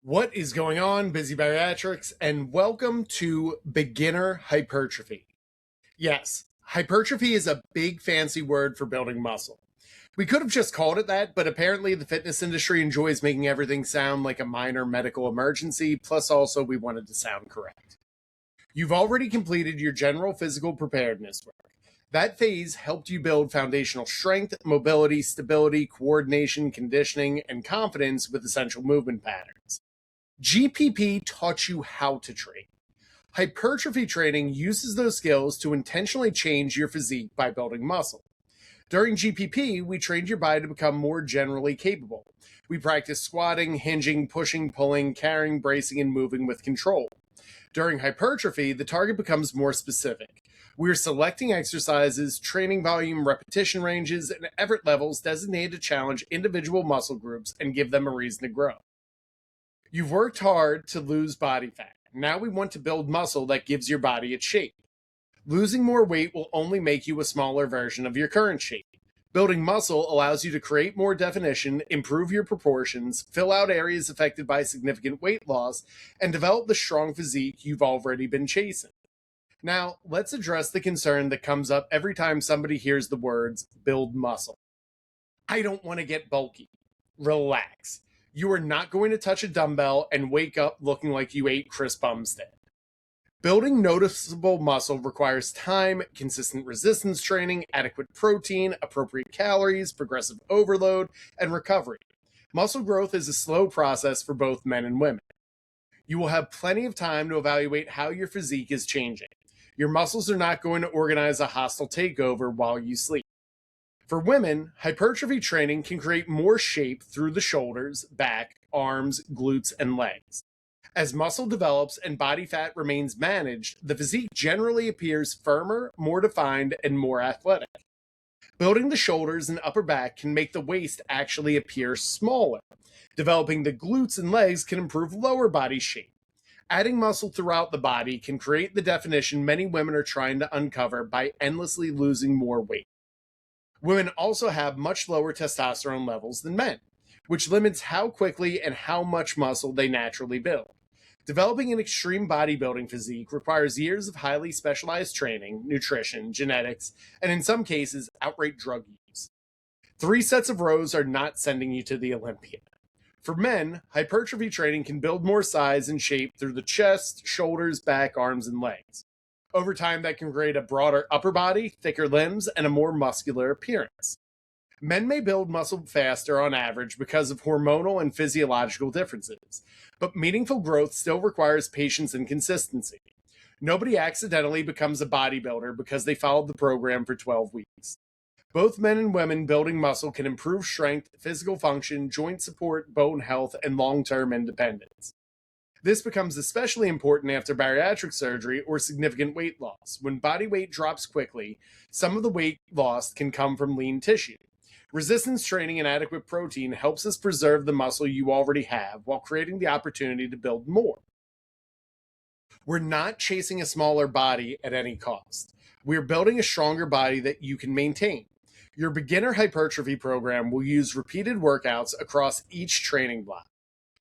What is going on, busy bariatrics, and welcome to Beginner Hypertrophy. Yes, hypertrophy is a big fancy word for building muscle. We could have just called it that, but apparently the fitness industry enjoys making everything sound like a minor medical emergency, plus also we wanted to sound correct. You've already completed your general physical preparedness work. That phase helped you build foundational strength, mobility, stability, coordination, conditioning, and confidence with essential movement patterns. GPP taught you how to train. Hypertrophy training uses those skills to intentionally change your physique by building muscle. During GPP, we trained your body to become more generally capable. We practiced squatting, hinging, pushing, pulling, carrying, bracing, and moving with control. During hypertrophy, the target becomes more specific. We're selecting exercises, training volume, repetition ranges, and effort levels designated to challenge individual muscle groups and give them a reason to grow. You've worked hard to lose body fat. Now we want to build muscle that gives your body its shape. Losing more weight will only make you a smaller version of your current shape. Building muscle allows you to create more definition, improve your proportions, fill out areas affected by significant weight loss, and develop the strong physique you've already been chasing. Now, let's address the concern that comes up every time somebody hears the words build muscle. I don't want to get bulky. Relax. You are not going to touch a dumbbell and wake up looking like you ate Chris Bumstead. Building noticeable muscle requires time, consistent resistance training, adequate protein, appropriate calories, progressive overload, and recovery. Muscle growth is a slow process for both men and women. You will have plenty of time to evaluate how your physique is changing. Your muscles are not going to organize a hostile takeover while you sleep. For women, hypertrophy training can create more shape through the shoulders, back, arms, glutes, and legs. As muscle develops and body fat remains managed, the physique generally appears firmer, more defined, and more athletic. Building the shoulders and upper back can make the waist actually appear smaller. Developing the glutes and legs can improve lower body shape. Adding muscle throughout the body can create the definition many women are trying to uncover by endlessly losing more weight. Women also have much lower testosterone levels than men, which limits how quickly and how much muscle they naturally build. Developing an extreme bodybuilding physique requires years of highly specialized training, nutrition, genetics, and in some cases, outright drug use. 3 sets of rows are not sending you to the Olympia. For men, hypertrophy training can build more size and shape through the chest, shoulders, back, arms, and legs. Over time, that can create a broader upper body, thicker limbs, and a more muscular appearance. Men may build muscle faster on average because of hormonal and physiological differences, but meaningful growth still requires patience and consistency. Nobody accidentally becomes a bodybuilder because they followed the program for 12 weeks. Both men and women building muscle can improve strength, physical function, joint support, bone health, and long-term independence. This becomes especially important after bariatric surgery or significant weight loss. When body weight drops quickly, some of the weight lost can come from lean tissue. Resistance training and adequate protein helps us preserve the muscle you already have while creating the opportunity to build more. We're not chasing a smaller body at any cost. We're building a stronger body that you can maintain. Your beginner hypertrophy program will use repeated workouts across each training block.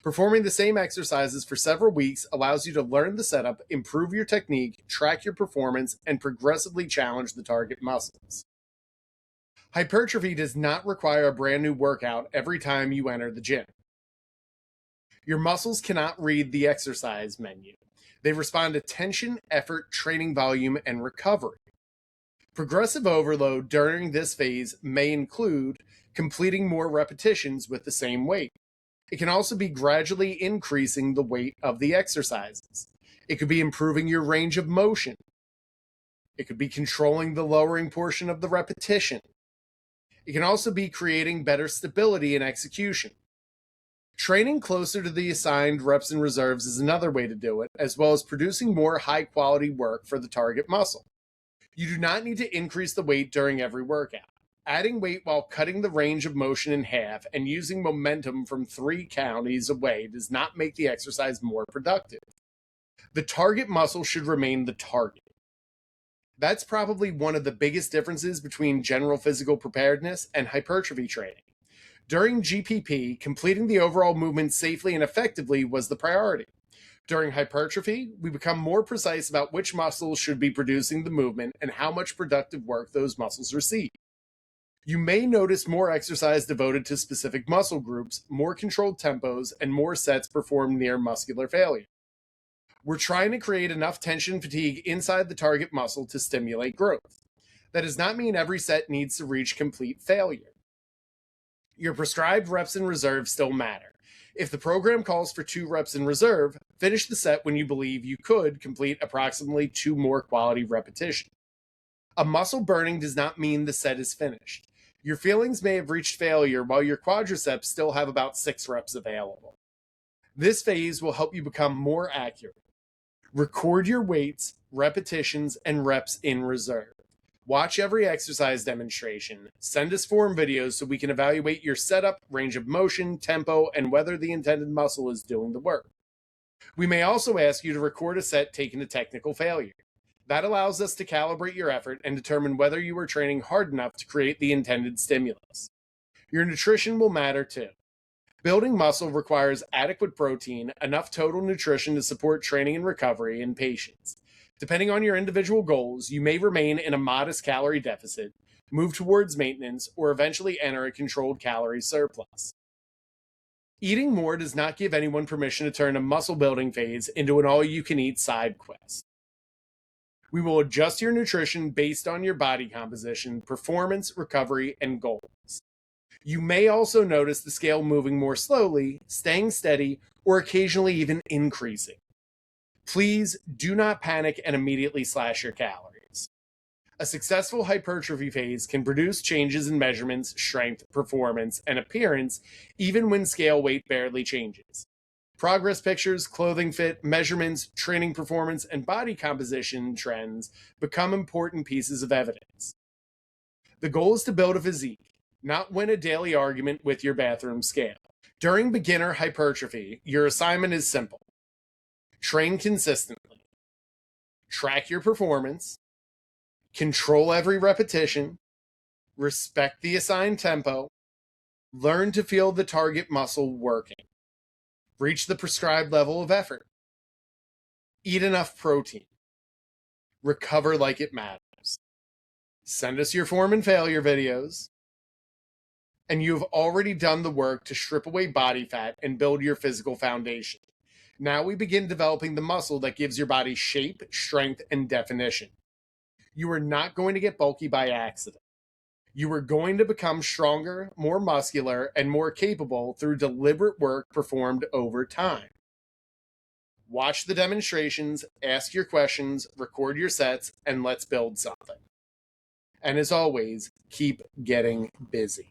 Performing the same exercises for several weeks allows you to learn the setup, improve your technique, track your performance, and progressively challenge the target muscles. Hypertrophy does not require a brand new workout every time you enter the gym. Your muscles cannot read the exercise menu. They respond to tension, effort, training volume, and recovery. Progressive overload during this phase may include completing more repetitions with the same weight. It can also be gradually increasing the weight of the exercises. It could be improving your range of motion. It could be controlling the lowering portion of the repetition. It can also be creating better stability in execution. Training closer to the assigned reps and reserves is another way to do it, as well as producing more high-quality work for the target muscle. You do not need to increase the weight during every workout. Adding weight while cutting the range of motion in half and using momentum from 3 counties away does not make the exercise more productive. The target muscle should remain the target. That's probably one of the biggest differences between general physical preparedness and hypertrophy training. During GPP, completing the overall movement safely and effectively was the priority. During hypertrophy, we become more precise about which muscles should be producing the movement and how much productive work those muscles receive. You may notice more exercise devoted to specific muscle groups, more controlled tempos, and more sets performed near muscular failure. We're trying to create enough tension fatigue inside the target muscle to stimulate growth. That does not mean every set needs to reach complete failure. Your prescribed reps in reserve still matter. If the program calls for 2 reps in reserve, finish the set when you believe you could complete approximately 2 more quality repetitions. A muscle burning does not mean the set is finished. Your feelings may have reached failure while your quadriceps still have about 6 reps available. This phase will help you become more accurate. Record your weights, repetitions, and reps in reserve. Watch every exercise demonstration. Send us form videos so we can evaluate your setup, range of motion, tempo, and whether the intended muscle is doing the work. We may also ask you to record a set taken to technical failure. That allows us to calibrate your effort and determine whether you are training hard enough to create the intended stimulus. Your nutrition will matter too. Building muscle requires adequate protein, enough total nutrition to support training and recovery, and patience. Depending on your individual goals, you may remain in a modest calorie deficit, move towards maintenance, or eventually enter a controlled calorie surplus. Eating more does not give anyone permission to turn a muscle building phase into an all-you-can-eat side quest. We will adjust your nutrition based on your body composition, performance, recovery, and goals. You may also notice the scale moving more slowly, staying steady, or occasionally even increasing. Please do not panic and immediately slash your calories. A successful hypertrophy phase can produce changes in measurements, strength, performance, and appearance even when scale weight barely changes. Progress pictures, clothing fit, measurements, training performance, and body composition trends become important pieces of evidence. The goal is to build a physique, not win a daily argument with your bathroom scale. During beginner hypertrophy, your assignment is simple. Train consistently. Track your performance. Control every repetition. Respect the assigned tempo. Learn to feel the target muscle working. Reach the prescribed level of effort. Eat enough protein. Recover like it matters. Send us your form and failure videos. And you have already done the work to strip away body fat and build your physical foundation. Now we begin developing the muscle that gives your body shape, strength, and definition. You are not going to get bulky by accident. You are going to become stronger, more muscular, and more capable through deliberate work performed over time. Watch the demonstrations, ask your questions, record your sets, and let's build something. And as always, keep getting busy.